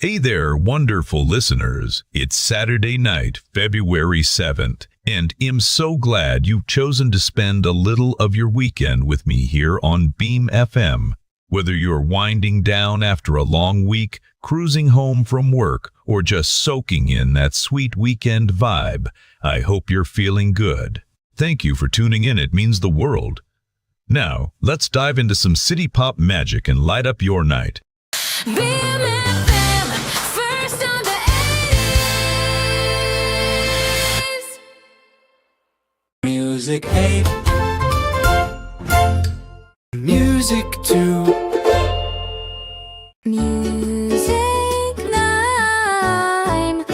Hey there, wonderful listeners. It's Saturday night, February 7th, and I'm so glad you've chosen to spend a little of your weekend with me here on Beam FM. Whether you're winding down after a long week, cruising home from work, or just soaking in that sweet weekend vibe, I hope you're feeling good. Thank you for tuning in. It means the world. Now, let's dive into some city pop magic and light up your night. Beam FM, first on the 80s. Music 8, Music 2, Music 9,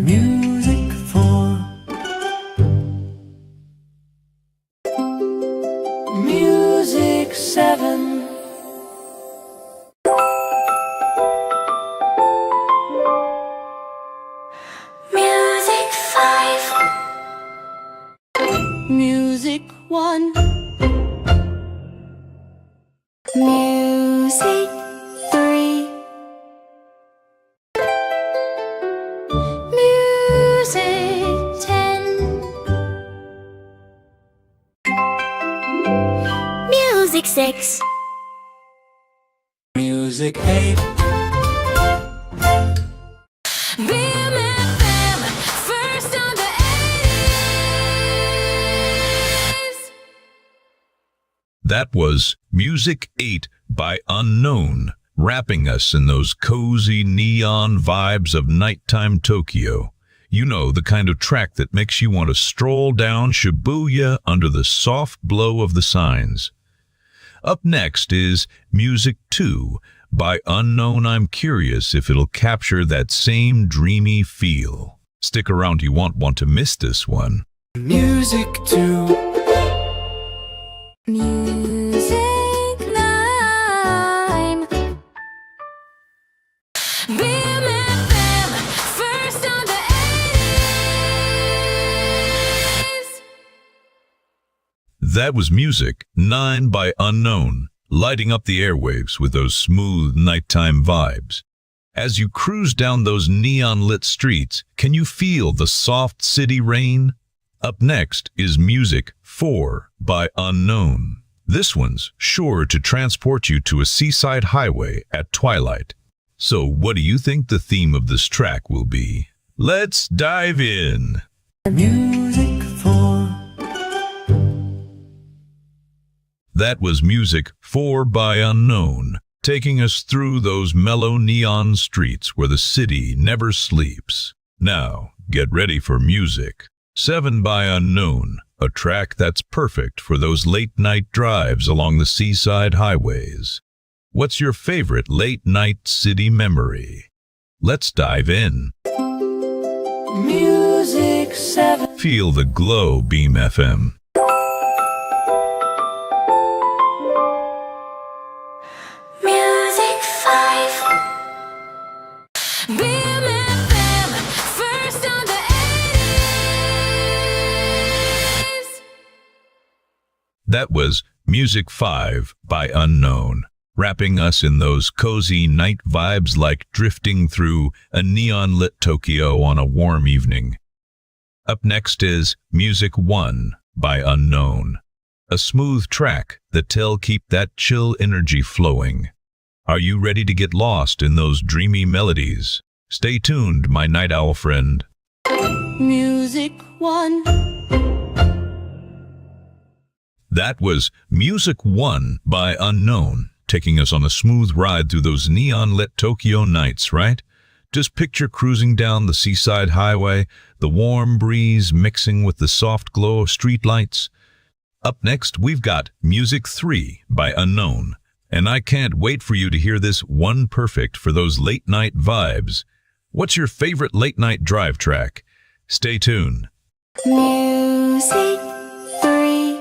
Music 4, Music 7, Music 5, Music 1, Music 3, Music 10, Music 6, Music 8, Beam FM, first on the 80s. That was Music 8 by Unknown, wrapping us in those cozy neon vibes of nighttime Tokyo. You know, the kind of track that makes you want to stroll down Shibuya under the soft glow of the signs. Up next is Music 2 by Unknown. I'm curious if it'll capture that same dreamy feel. Stick around, you won't want to miss this one. Music 2, Music 9, Beam FM, first on the 80s. That was Music 9 by Unknown, lighting up the airwaves with those smooth nighttime vibes. As you cruise down those neon-lit streets, can you feel the soft city rain? Up next is Music 4 by Unknown. This one's sure to transport you to a seaside highway at twilight. So what do you think the theme of this track will be? Let's dive in. Music 4, That was Music 4 by Unknown, taking us through those mellow neon streets where the city never sleeps. Now, get ready for Music 7 by Unknown, a track that's perfect for those late-night drives along the seaside highways. What's your favorite late-night city memory? Let's dive in. Music 7, Feel the glow, Beam FM. Music 5, Beam FM, first on the 80s. That was Music 5 by Unknown, wrapping us in those cozy night vibes like drifting through a neon-lit Tokyo on a warm evening. Up next is Music 1 by Unknown, a smooth track that'll keep that chill energy flowing. Are you ready to get lost in those dreamy melodies? Stay tuned, my night owl friend. Music 1, That was Music 1 by Unknown, taking us on a smooth ride through those neon-lit Tokyo nights, right? Just picture cruising down the seaside highway, the warm breeze mixing with the soft glow of streetlights. Up next, we've got Music 3 by Unknown, and I can't wait for you to hear this one, perfect for those late-night vibes. What's your favorite late-night drive track? Stay tuned. Music 3,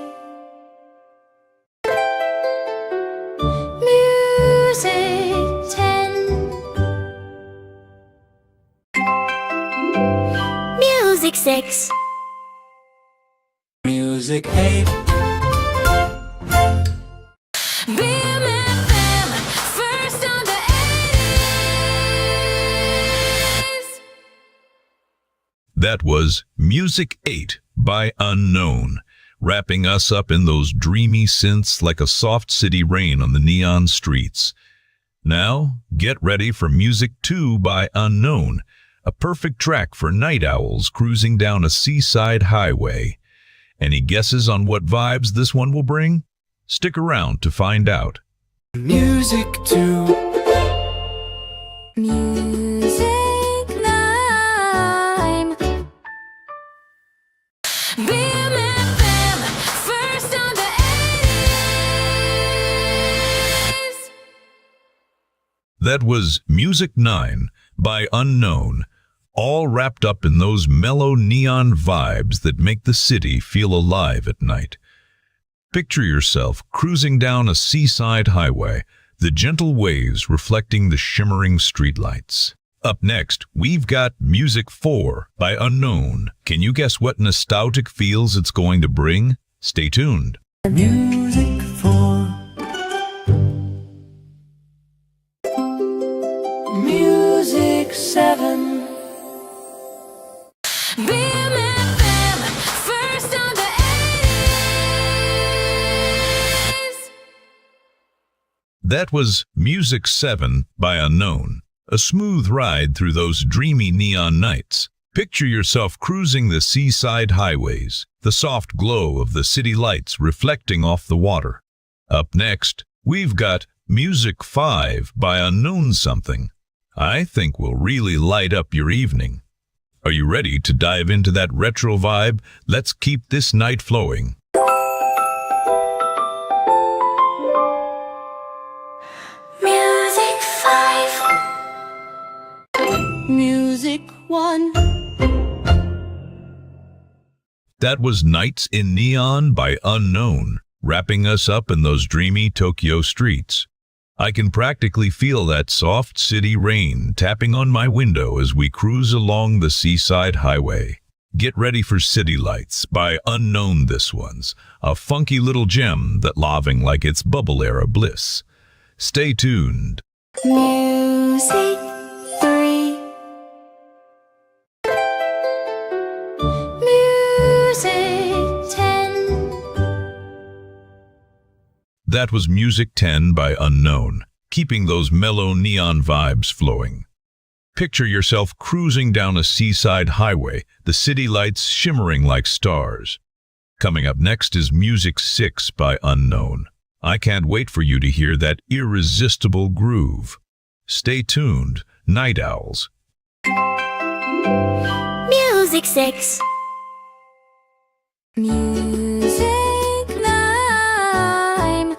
Music 10, Music 6, Music 8, Beam FM, first on the 80s. That was Music 8 by Unknown, wrapping us up in those dreamy synths like a soft city rain on the neon streets. Now, get ready for Music 2 by Unknown, a perfect track for night owls cruising down a seaside highway. Any guesses on what vibes this one will bring? Stick around to find out. Music 2. Music 9. BMFM, first on the 80s. That was Music 9 by Unknown, all wrapped up in those mellow neon vibes that make the city feel alive at night. Picture yourself cruising down a seaside highway, the gentle waves reflecting the shimmering streetlights. Up next, we've got Music 4 by Unknown. Can you guess what nostalgic feels it's going to bring? Stay tuned. Music 4. Music 7. BMFM, first on the 80s. That was Music 7 by Unknown, a smooth ride through those dreamy neon nights. Picture yourself cruising the seaside highways, the soft glow of the city lights reflecting off the water. Up next, we've got Music 5 by Unknown Something. I think will really light up your evening. Are you ready to dive into that retro vibe? Let's keep this night flowing. Music 5. Music 1. That was Nights in Neon by Unknown, wrapping us up in those dreamy Tokyo streets. I can practically feel that soft city rain tapping on my window as we cruise along the seaside highway. Get ready for City Lights by Unknown. This one's a funky little gem that loving like it's bubble era bliss. Stay tuned. Music 3. Music 10. That was Music 10 by Unknown, keeping those mellow neon vibes flowing. Picture yourself cruising down a seaside highway, the city lights shimmering like stars. Coming up next is Music 6 by Unknown. I can't wait for you to hear that irresistible groove. Stay tuned, Night Owls. Music 6. Music 9.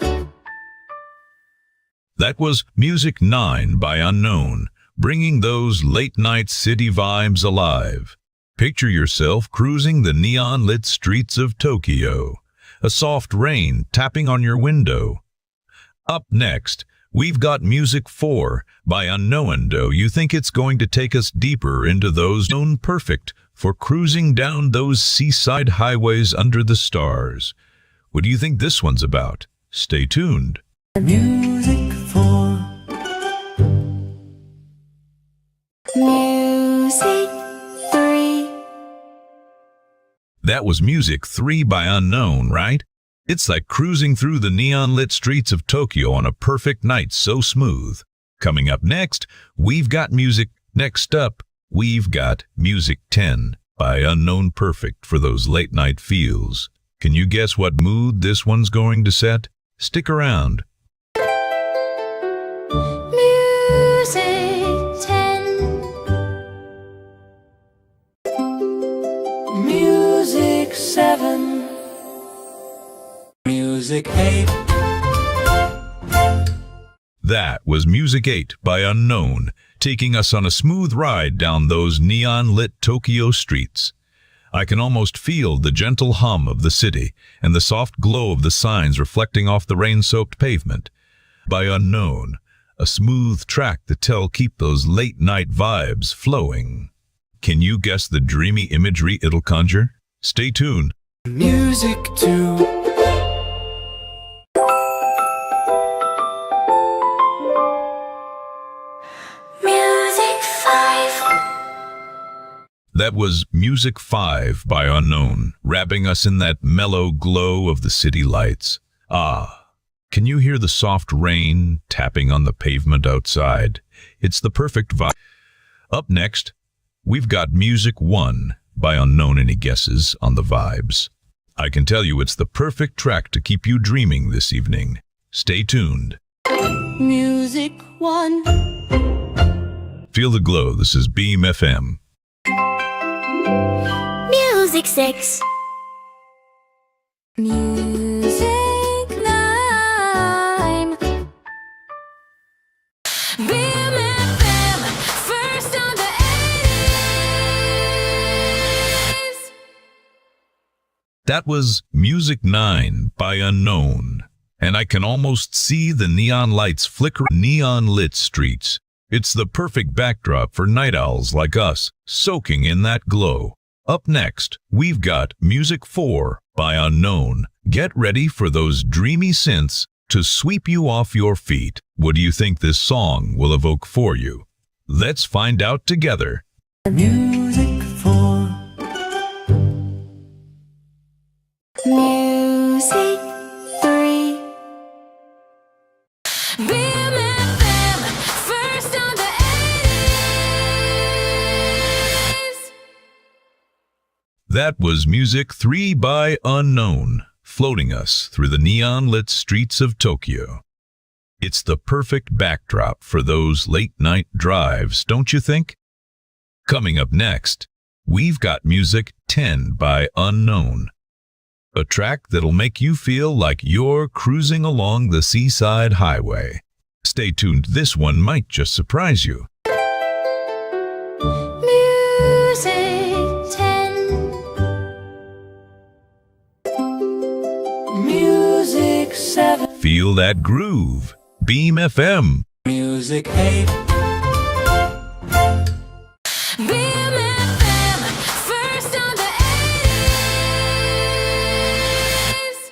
That was Music 9 by Unknown, bringing those late-night city vibes alive. Picture yourself cruising the neon-lit streets of Tokyo, a soft rain tapping on your window. Up next, we've got Music 4 by Unknown. Do you think it's going to take us deeper into those known perfect for cruising down those seaside highways under the stars? What do you think this one's about? Stay tuned. Music 4. Music 3. That was Music 3 by Unknown, right? It's like cruising through the neon-lit streets of Tokyo on a perfect night, so smooth. Coming up next, we've got Music 10 by Unknown, perfect for those late-night feels. Can you guess what mood this one's going to set? Stick around. Music 10. Music 7. Music 8. That was Music 8 by Unknown, taking us on a smooth ride down those neon-lit Tokyo streets. I can almost feel the gentle hum of the city and the soft glow of the signs reflecting off the rain-soaked pavement. By Unknown, a smooth track to keep those late-night vibes flowing. Can you guess the dreamy imagery it'll conjure? Stay tuned. Music 2. Music 5. That was Music 5 by Unknown, wrapping us in that mellow glow of the city lights. Ah, can you hear the soft rain tapping on the pavement outside? It's the perfect vibe. Up next, we've got Music 1 by Unknown. Any guesses on the vibes? I can tell you it's the perfect track to keep you dreaming this evening. Stay tuned. Music 1. Feel the glow. This is Beam FM. Music 6. Music 9. Beam FM, first on the 80s. That was Music 9 by Unknown. And I can almost see the neon lights flickering neon-lit streets. It's the perfect backdrop for night owls like us, soaking in that glow. Up next, we've got Music 4 by Unknown. Get ready for those dreamy synths to sweep you off your feet. What do you think this song will evoke for you? Let's find out together. Music 4. Music 3. Beam FM, first on the 80s. That was Music 3 by Unknown, floating us through the neon-lit streets of Tokyo. It's the perfect backdrop for those late-night drives, don't you think? Coming up next, we've got Music 10 by Unknown, a track that'll make you feel like you're cruising along the seaside highway. Stay tuned, this one might just surprise you. Music 10. Music 7. Feel that groove. Beam FM. Music 8. Beam FM, first on the 80s.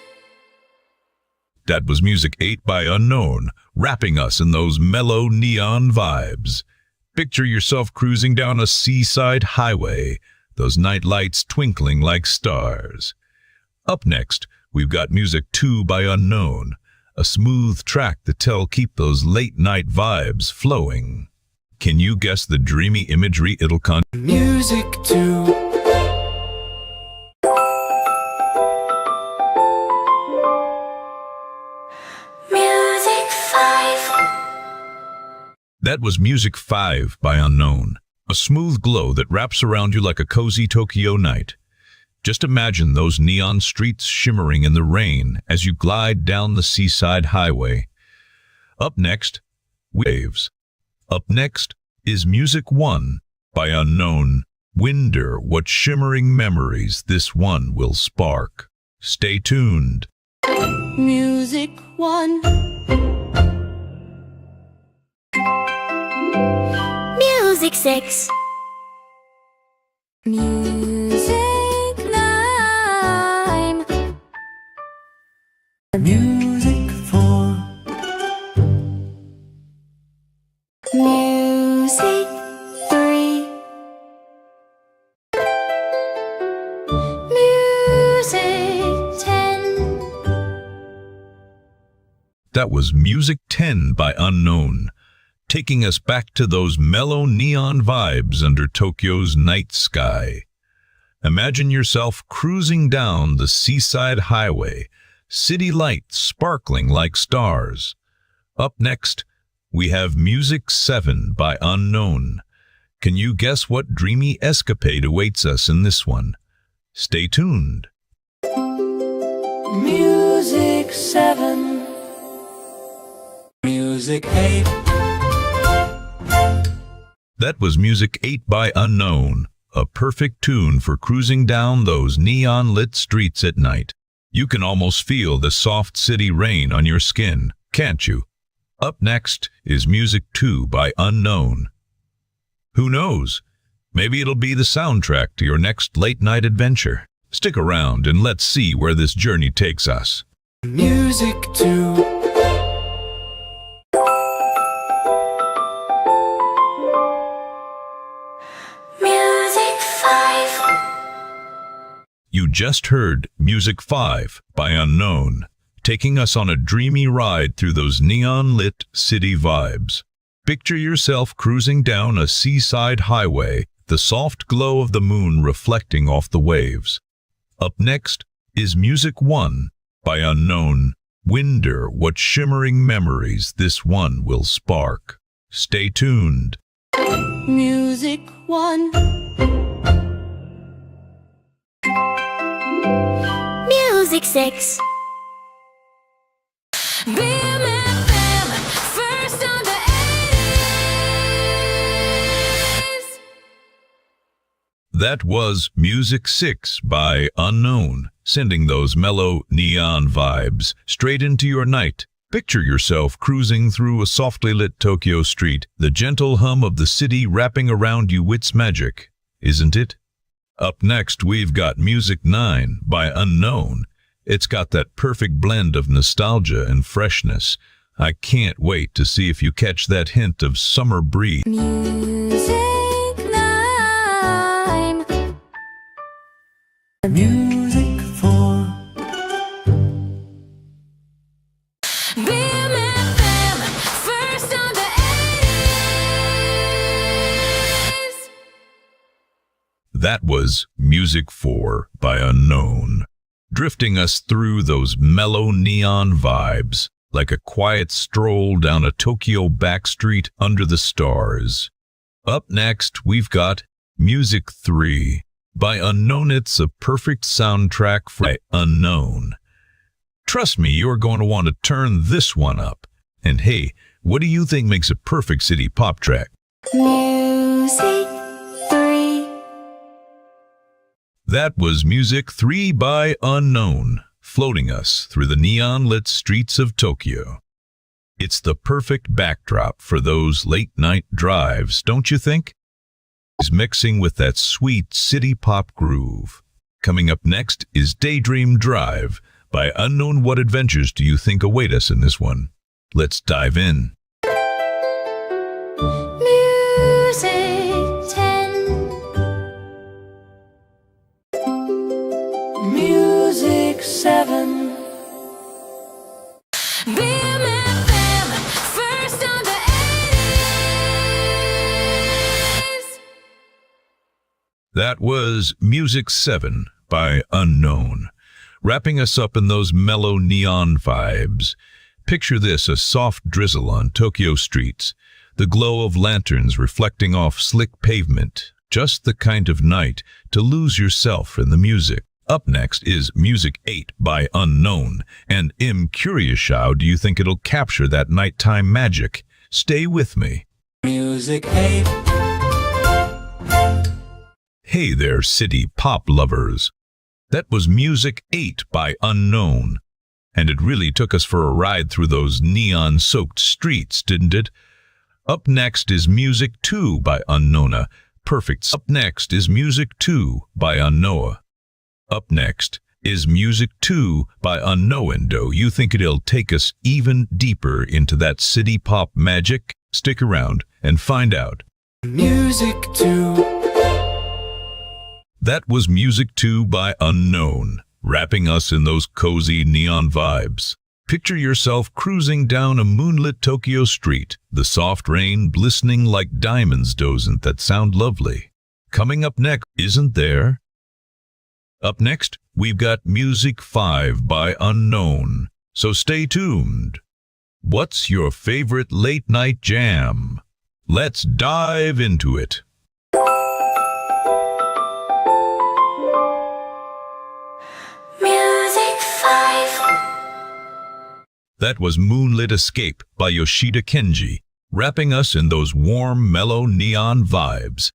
That was Music 8 by Unknown, wrapping us in those mellow neon vibes. Picture yourself cruising down a seaside highway, those night lights twinkling like stars. Up next, we've got Music 2 by Unknown, a smooth track that'll keep those late-night vibes flowing. Can you guess the dreamy imagery it'll conjure? Music 2. Music 5. That was Music 5 by Unknown, a smooth glow that wraps around you like a cozy Tokyo night. Just imagine those neon streets shimmering in the rain as you glide down the seaside highway. Up next, Waves. Up next is Music 1 by Unknown. Wonder what shimmering memories this one will spark. Stay tuned. Music 1. Music 6. Music 9. Music 4. Music 3. Music 10. That was Music 10 by Unknown, taking us back to those mellow neon vibes under Tokyo's night sky. Imagine yourself cruising down the seaside highway, city lights sparkling like stars. Up next, we have Music 7 by Unknown. Can you guess what dreamy escapade awaits us in this one? Stay tuned. Music 7. Music 8. That was Music 8 by Unknown, a perfect tune for cruising down those neon-lit streets at night. You can almost feel the soft city rain on your skin, can't you? Up next is Music 2 by Unknown. Who knows? Maybe it'll be the soundtrack to your next late-night adventure. Stick around and let's see where this journey takes us. Music 2. Music 5. just heard Music 5 by Unknown, taking us on a dreamy ride through those neon-lit city vibes. Picture yourself cruising down a seaside highway, the soft glow of the moon reflecting off the waves. Up next is Music 1 by Unknown. Wonder what shimmering memories this one will spark. Stay tuned. Music 1. Music 6. BMFM, first on the 80s. That was Music 6 by Unknown, sending those mellow neon vibes straight into your night. Picture yourself cruising through a softly lit Tokyo street, the gentle hum of the city wrapping around you. It's magic, isn't it? Up next, we've got Music 9 by Unknown. It's got that perfect blend of nostalgia and freshness. I can't wait to see if you catch that hint of summer breeze. Music 9. Music 4. BMFM, first on the 80s. That was Music 4 by Unknown, drifting us through those mellow neon vibes like a quiet stroll down a Tokyo backstreet under the stars. Up next, we've got Music 3 by Unknown. It's a perfect soundtrack for Unknown. Trust me, you're going to want to turn this one up. And hey, what do you think makes a perfect city pop track? Music 3. That was Music 3 by Unknown, floating us through the neon-lit streets of Tokyo. It's the perfect backdrop for those late-night drives, don't you think? It's mixing with that sweet city pop groove. Coming up next is Daydream Drive by Unknown. What adventures do you think await us in this one? Let's dive in. Music 10. Music 7. BMFM, first on the 80s. That was Music 7 by Unknown, wrapping us up in those mellow neon vibes. Picture this, a soft drizzle on Tokyo streets, the glow of lanterns reflecting off slick pavement, just the kind of night to lose yourself in the music. Up next is Music 8 by Unknown, and I'm curious how do you think it'll capture that nighttime magic? Stay with me. Music 8. Hey there, city pop lovers. That was Music 8 by Unknown, and it really took us for a ride through those neon-soaked streets, didn't it? Up next is Music 2 by Unknowna. Perfect. Up next is Music 2 by Unknowa. Up next is Music 2 by Unknowendo. You think it'll take us even deeper into that city pop magic? Stick around and find out. Music 2. That was Music 2 by Unknown, wrapping us in those cozy neon vibes. Picture yourself cruising down a moonlit Tokyo street, the soft rain glistening like diamonds. Doesn't that sound lovely? Coming up next, isn't there? Up next, we've got Music 5 by Unknown, so stay tuned. What's your favorite late-night jam? Let's dive into it. Music 5. That was Moonlit Escape by Yoshida Kenji, wrapping us in those warm, mellow neon vibes.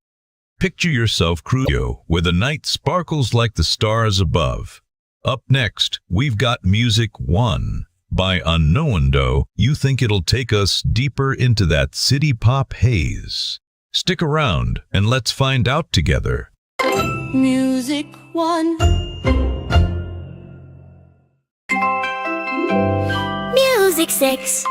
Picture yourself cruising where the night sparkles like the stars above. Up next, we've got Music 1 by Unknowendo. You think it'll take us deeper into that city pop haze? Stick around and let's find out together. Music 1. Music 6.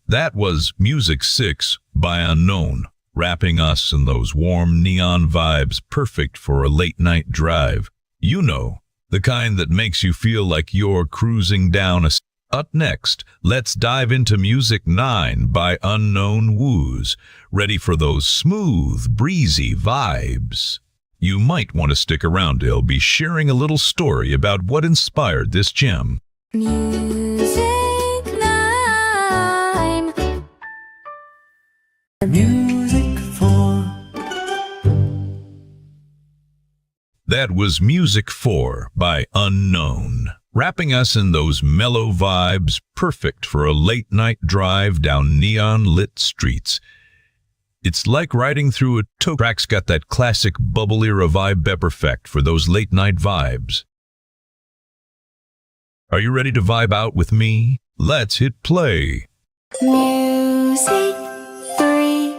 That was Music 6 by Unknown, wrapping us in those warm neon vibes perfect for a late-night drive. You know, the kind that makes you feel like you're cruising down a... Up next, let's dive into Music 9 by Unknown Woos, ready for those smooth, breezy vibes. You might want to stick around. I'll be sharing a little story about what inspired this gem. Music 9. Music 4. That was Music 4 by Unknown, wrapping us in those mellow vibes perfect for a late-night drive down neon-lit streets. It's like riding through a track's got that classic bubble era vibe perfect for those late-night vibes. Are you ready to vibe out with me? Let's hit play. Music 3.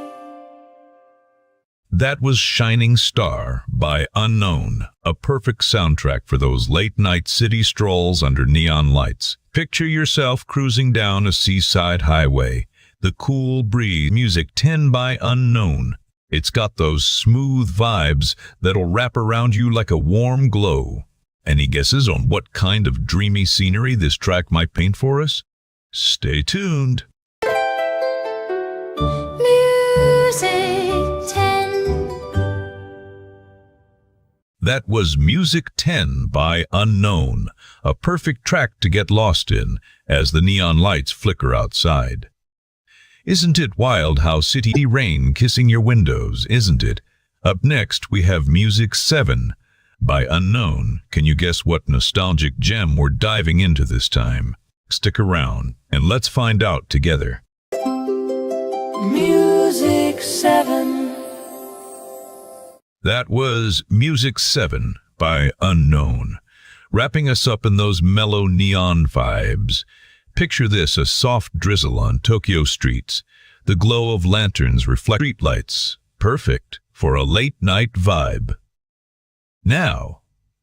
That was Shining Star by Unknown, a perfect soundtrack for those late-night city strolls under neon lights. Picture yourself cruising down a seaside highway. The cool breeze. Music 10 by Unknown. It's got those smooth vibes that'll wrap around you like a warm glow. Any guesses on what kind of dreamy scenery this track might paint for us? Stay tuned. Music 10. That was Music 10 by Unknown, a perfect track to get lost in as the neon lights flicker outside. Isn't it wild how city rain kissing your windows, isn't it? Up next, we have Music 7 by Unknown. Can you guess what nostalgic gem we're diving into this time? Stick around, and let's find out together. Music 7. That was Music 7 by Unknown, wrapping us up in those mellow neon vibes. Picture this, a soft drizzle on Tokyo streets. The glow of lanterns reflect streetlights. Perfect for a late-night vibe. Now,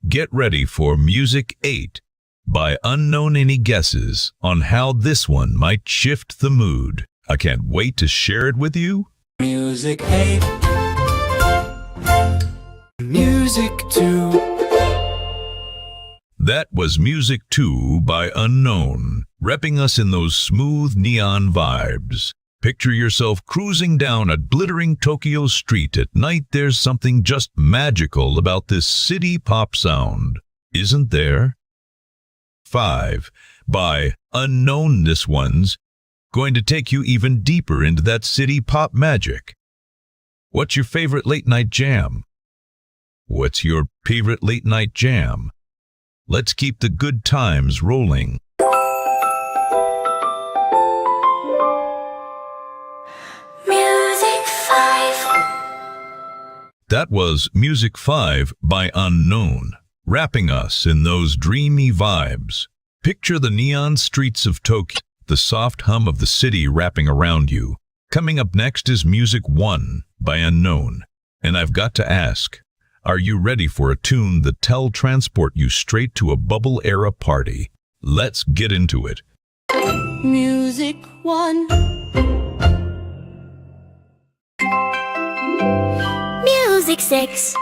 get ready for Music 8 by Unknown. Any guesses on how this one might shift the mood? I can't wait to share it with you. Music 8. Music 2. That was Music 2 by Unknown, repping us in those smooth neon vibes. Picture yourself cruising down a glittering Tokyo street at night. There's something just magical about this city pop sound, isn't there? 5 by Unknown. This one's going to take you even deeper into that city pop magic. What's your favorite late-night jam? What's your favorite late-night jam? Let's keep the good times rolling. Music 5. That was Music 5 by Unknown, wrapping us in those dreamy vibes. Picture the neon streets of Tokyo, the soft hum of the city wrapping around you. Coming up next is Music 1 by Unknown. And I've got to ask, are you ready for a tune that'll transport you straight to a bubble-era party? Let's get into it. Music 1. Music 6.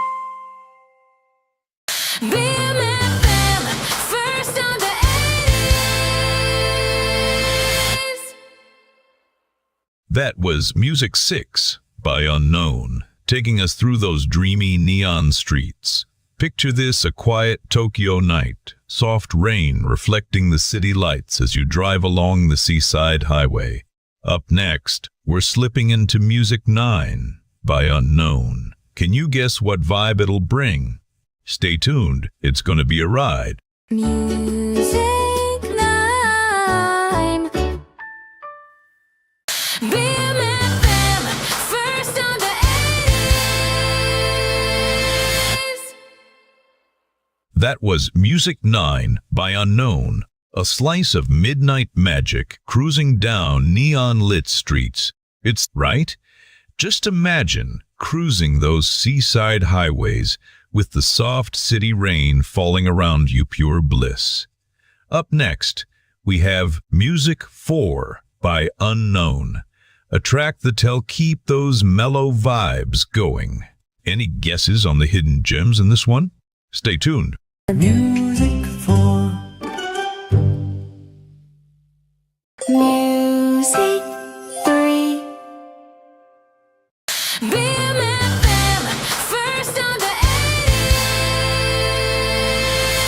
BMFM, first on the 80s. That was Music 6 by Unknown, taking us through those dreamy neon streets. Picture this, a quiet Tokyo night, soft rain reflecting the city lights as you drive along the seaside highway. Up next, we're slipping into Music 9 by Unknown. Can you guess what vibe it'll bring? Stay tuned, it's going to be a ride. Music 9. BMFM, first on the 80s. That was Music 9 by Unknown, a slice of midnight magic cruising down neon-lit streets. It's right? Just imagine cruising those seaside highways with the soft city rain falling around you, pure bliss. Up next, we have Music 4 by Unknown, a track that'll keep those mellow vibes going. Any guesses on the hidden gems in this one? Stay tuned. Music for Music 3. BMFM, first on the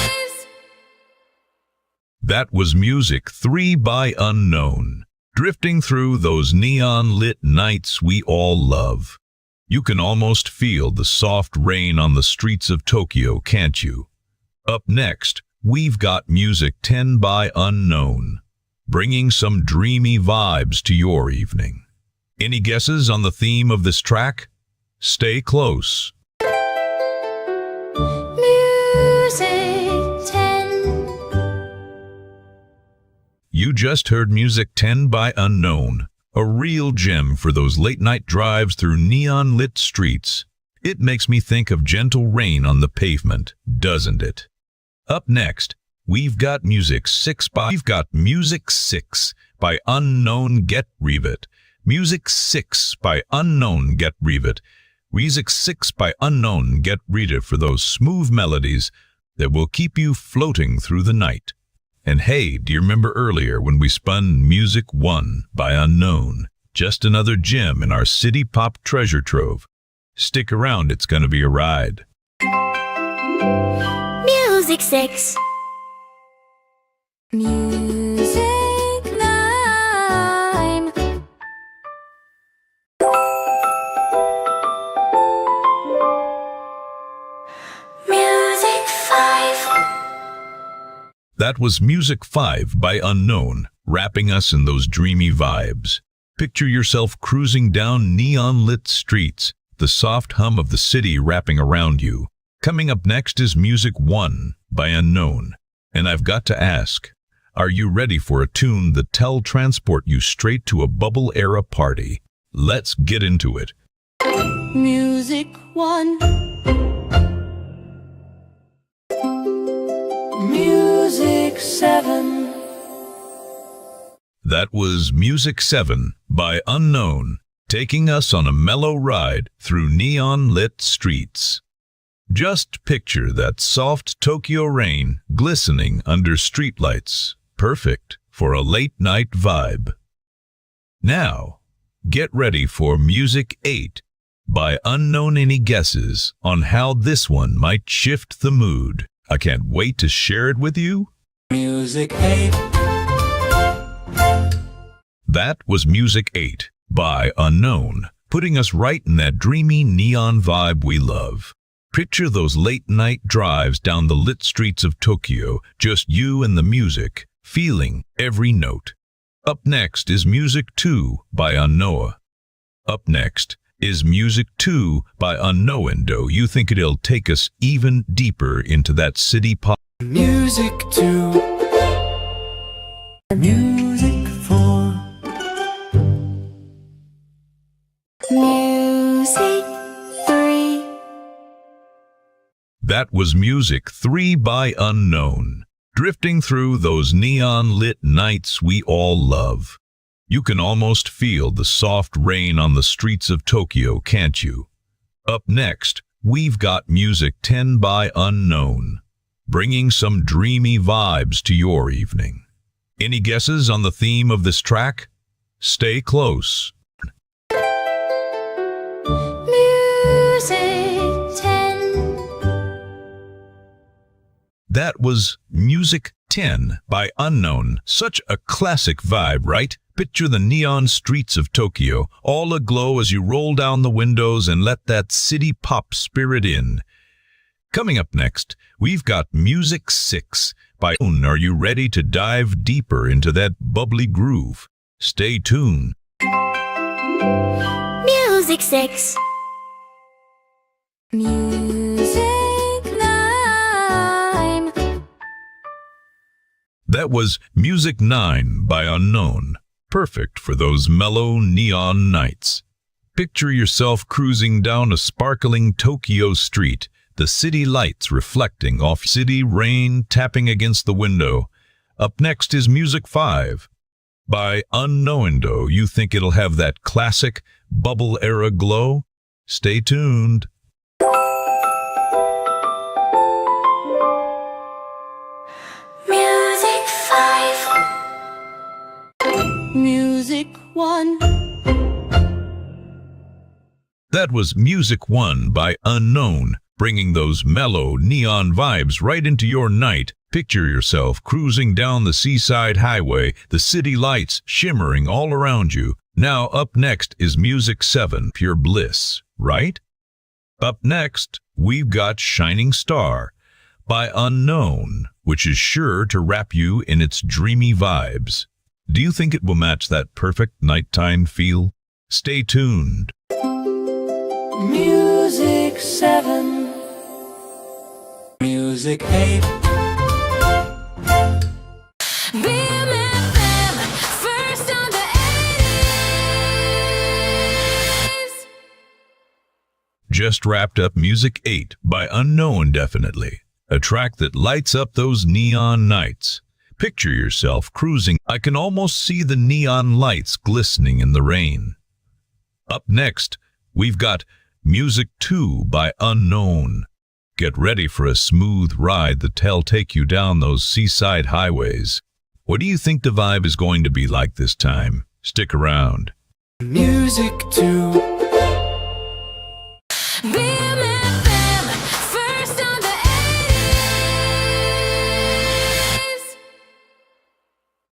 80s. That was Music 3 by Unknown, drifting through those neon-lit nights we all love. You can almost feel the soft rain on the streets of Tokyo, can't you? Up next, we've got Music 10 by Unknown, bringing some dreamy vibes to your evening. Any guesses on the theme of this track? Stay close. Music 10. You just heard Music 10 by Unknown, a real gem for those late-night drives through neon-lit streets. It makes me think of gentle rain on the pavement, doesn't it? Up next, we've got Music 6 by Unknown. Get Revet. Music 6 by Unknown. Get Revet. Music 6 by Unknown. Get Revet for those smooth melodies that will keep you floating through the night. And hey, do you remember earlier when we spun Music 1 by Unknown? Just another gem in our city pop treasure trove. Stick around, it's gonna be a ride. Music 6. Music 9. Music 5. That was Music 5 by Unknown, wrapping us in those dreamy vibes. Picture yourself cruising down neon-lit streets, the soft hum of the city wrapping around you. Coming up next is Music 1 by Unknown. And I've got to ask, are you ready for a tune that'll transport you straight to a bubble-era party? Let's get into it. Music 1. Music 7. That was Music 7 by Unknown, taking us on a mellow ride through neon-lit streets. Just picture that soft Tokyo rain glistening under streetlights, perfect for a late-night vibe. Now, get ready for Music 8 by Unknown. Any guesses on how this one might shift the mood? I can't wait to share it with you. Music 8. That was Music 8 by Unknown, putting us right in that dreamy neon vibe we love. Picture those late-night drives down the lit streets of Tokyo, just you and the music, feeling every note. Up next is Music 2 by Unknown. Up next is Music 2 by Unknown. Do you think it'll take us even deeper into that city pop? Music 2. Music 4. Music 3. That was Music 3 by Unknown, drifting through those neon-lit nights we all love. You can almost feel the soft rain on the streets of Tokyo, can't you? Up next, we've got Music 10 by Unknown, bringing some dreamy vibes to your evening. Any guesses on the theme of this track? Stay close. Music 10. That was Music 10 by Unknown. Such a classic vibe, right? Picture the neon streets of Tokyo, all aglow as you roll down the windows and let that city pop spirit in. Coming up next, we've got Music 6 by Unknown. Are you ready to dive deeper into that bubbly groove? Stay tuned. Music 6. Music 9. That was Music 9 by Unknown, perfect for those mellow neon nights. Picture yourself cruising down a sparkling Tokyo street, the city lights reflecting off city rain tapping against the window. Up next is Music 5 by Unknowendo. You think it'll have that classic bubble era glow? Stay tuned. Music 5. Music 1. That was Music 1 by Unknown, bringing those mellow neon vibes right into your night. Picture yourself cruising down the seaside highway, the city lights shimmering all around you. Now up next is Music 7, Pure Bliss, right? Up next, we've got Shining Star by Unknown, which is sure to wrap you in its dreamy vibes. Do you think it will match that perfect nighttime feel? Stay tuned. Music 7. Music 8. Beam FM, first on the 80s. Just wrapped up Music 8 by Unknown, definitely. A track that lights up those neon nights. Picture yourself cruising. I can almost see the neon lights glistening in the rain. Up next, we've got Music 2 by Unknown. Get ready for a smooth ride that'll take you down those seaside highways. What do you think the vibe is going to be like this time? Stick around. Music 2. Beam FM, first on the 80s.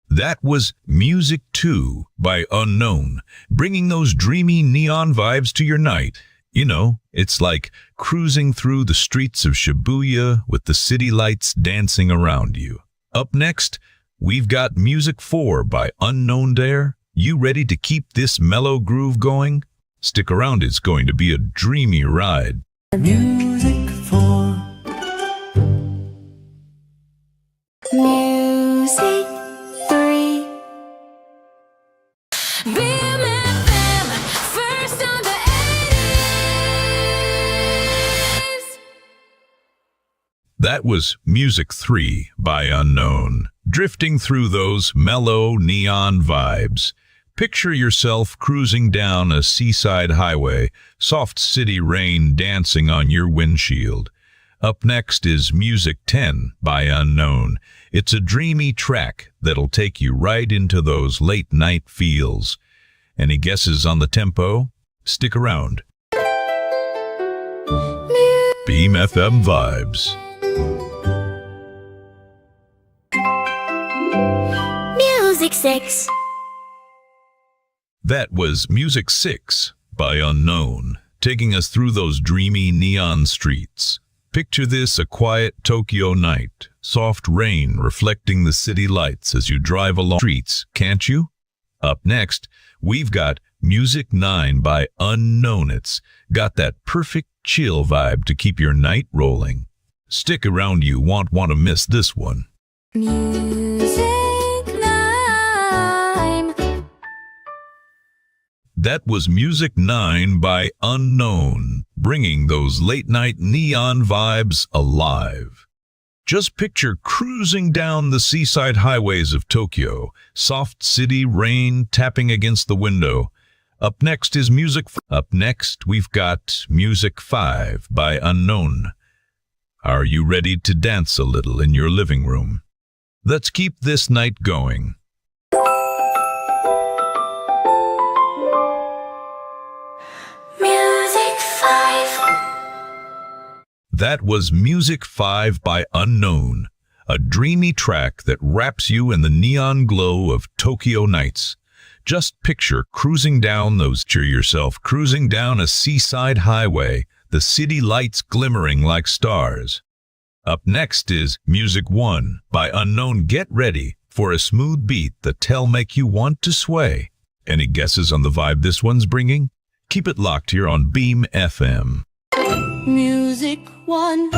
That was Music 2 by Unknown, bringing those dreamy neon vibes to your night. You know, it's like cruising through the streets of Shibuya with the city lights dancing around you. Up next, we've got Music 4 by Unknown Dare. You ready to keep this mellow groove going? Stick around, it's going to be a dreamy ride. Music 4. Music 3. Beam FM, first on the 80s. That was Music 3 by Unknown, drifting through those mellow neon vibes. Picture yourself cruising down a seaside highway, soft city rain dancing on your windshield. Up next is Music 10 by Unknown. It's a dreamy track that'll take you right into those late night feels. Any guesses on the tempo? Stick around. Beam FM Vibes. Music 6. That was Music 6 by Unknown, taking us through those dreamy neon streets. Picture this, a quiet Tokyo night, soft rain reflecting the city lights as you drive along streets, can't you? Up next, we've got Music 9 by Unknown. It's got that perfect chill vibe to keep your night rolling. Stick around, you won't want to miss this one. Music 9. That was Music 9 by Unknown, bringing those late-night neon vibes alive. Just picture cruising down the seaside highways of Tokyo, soft city rain tapping against the window. Up next, we've got Music 5 by Unknown. Are you ready to dance a little in your living room? Let's keep this night going. Music 5. That was Music 5 by Unknown, a dreamy track that wraps you in the neon glow of Tokyo nights. Just picture cruising down a seaside highway, the city lights glimmering like stars. Up next is Music 1 by Unknown. Get ready for a smooth beat that'll make you want to sway. Any guesses on the vibe this one's bringing? Keep it locked here on Beam FM. Music 1.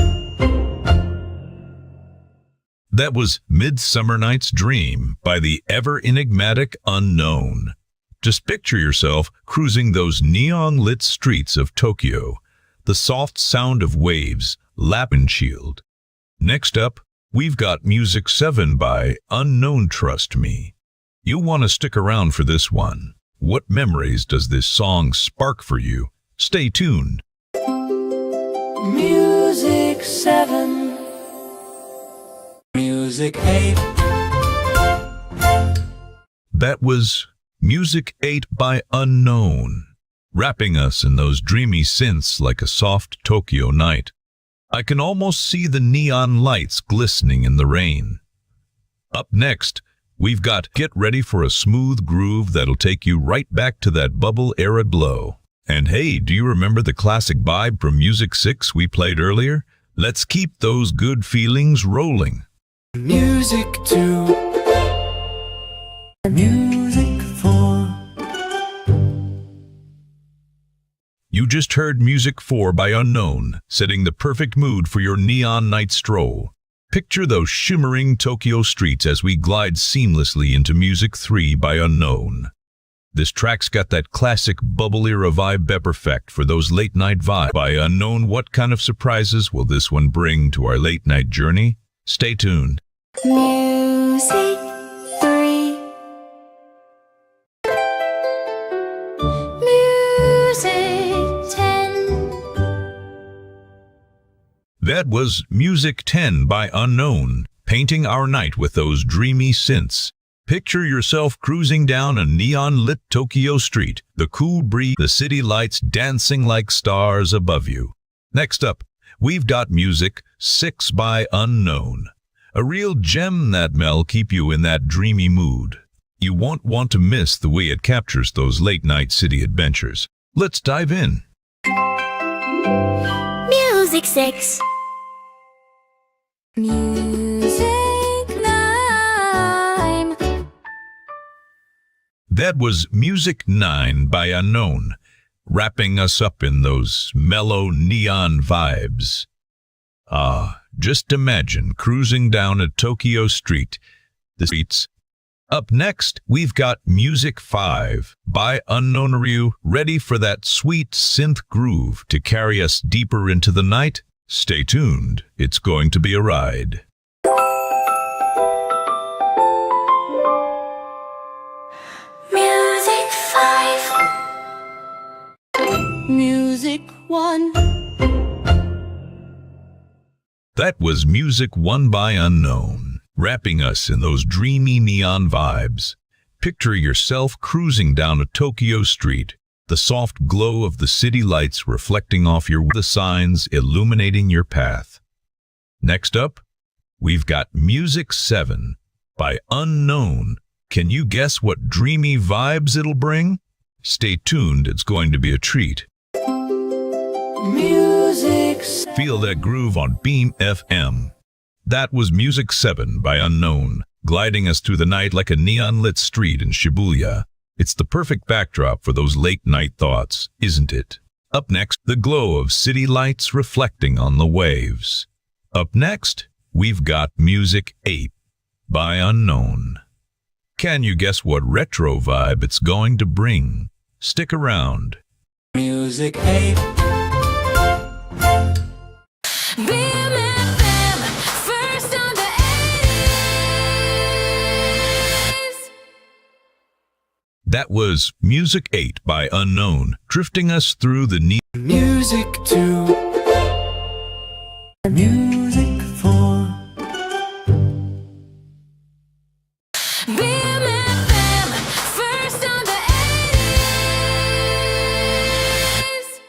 That was Midsummer Night's Dream by the ever-enigmatic Unknown. Just picture yourself cruising those neon-lit streets of Tokyo, the soft sound of waves lap and shield. Next up, we've got Music 7 by Unknown. Trust me. You'll want to stick around for this one. What memories does this song spark for you? Stay tuned. Music 7. Music 8. That was Music 8 by Unknown, wrapping us in those dreamy synths like a soft Tokyo night. I can almost see the neon lights glistening in the rain. Up next, we've got Get Ready for a Smooth Groove that'll take you right back to that bubble-era glow. And hey, do you remember the classic vibe from Music 6 we played earlier? Let's keep those good feelings rolling. Music 2. Music 4. You just heard Music 4 by Unknown, setting the perfect mood for your neon night stroll. Picture those shimmering Tokyo streets as we glide seamlessly into Music 3 by Unknown. This track's got that classic bubble-era vibe perfect for those late-night vibes by Unknown. What kind of surprises will this one bring to our late-night journey? Stay tuned. Music 3. Music 10. That was Music 10 by Unknown, painting our night with those dreamy synths. Picture yourself cruising down a neon-lit Tokyo street, the cool breeze, the city lights dancing like stars above you. Next up, we've got Music 6 by Unknown. A real gem that'll keep you in that dreamy mood. You won't want to miss the way it captures those late-night city adventures. Let's dive in. Music 6. Music 9. That was Music 9 by Unknown, wrapping us up in those mellow neon vibes. Just imagine cruising down a Tokyo street. The streets. Up next, we've got Music 5 by Unknown. Are you ready for that sweet synth groove to carry us deeper into the night? Stay tuned. It's going to be a ride. Music 5. Music 1. That was Music 1 by Unknown, wrapping us in those dreamy neon vibes. Picture yourself cruising down a Tokyo street, the soft glow of the city lights reflecting off the signs illuminating your path. Next up, we've got Music 7 by Unknown. Can you guess what dreamy vibes it'll bring? Stay tuned, it's going to be a treat. Music 7. Feel that groove on Beam FM. That was Music 7 by Unknown, gliding us through the night like a neon-lit street in Shibuya. It's the perfect backdrop for those late-night thoughts, isn't it? Up next, the glow of city lights reflecting on the waves. Up next, we've got Music 8 by Unknown. Can you guess what retro vibe it's going to bring? Stick around. Music 8. Beam FM, first on the 80s. That was Music 8 by Unknown, drifting us through the Music 2. Music 4. Beam FM, first on the 80s.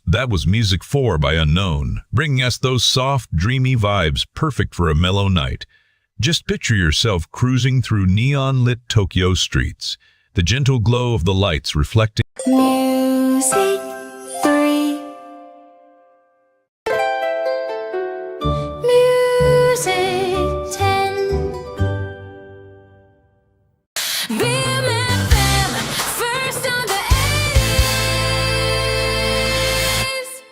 That was Music 4 by Unknown, bringing us those soft, dreamy vibes perfect for a mellow night. Just picture yourself cruising through neon-lit Tokyo streets, the gentle glow of the lights reflecting. Music 3. Music 10. Beam FM, first on the 80s.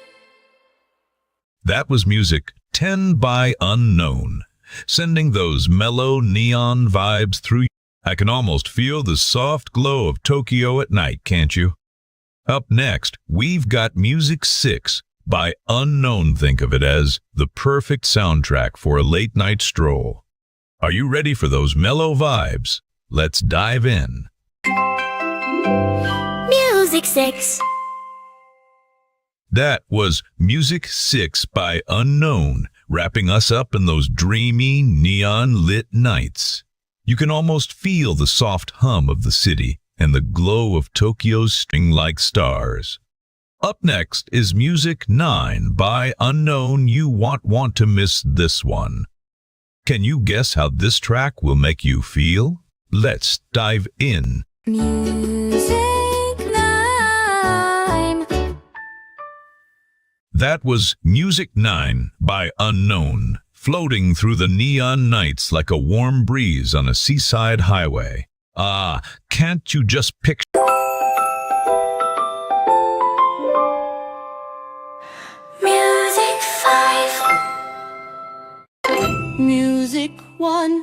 That was Music 10 by Unknown, sending those mellow neon vibes through. I can almost feel the soft glow of Tokyo at night, can't you? Up next, we've got Music 6 by Unknown. Think of it as the perfect soundtrack for a late-night stroll. Are you ready for those mellow vibes? Let's dive in. Music 6. That was Music 6 by Unknown, wrapping us up in those dreamy, neon-lit nights. You can almost feel the soft hum of the city and the glow of Tokyo's string-like stars. Up next is Music 9 by Unknown. You won't want to miss this one. Can you guess how this track will make you feel? Let's dive in. Music 9. That was Music 9 by Unknown, floating through the neon nights like a warm breeze on a seaside highway. Ah, can't you just picture? Music 5. Music 1.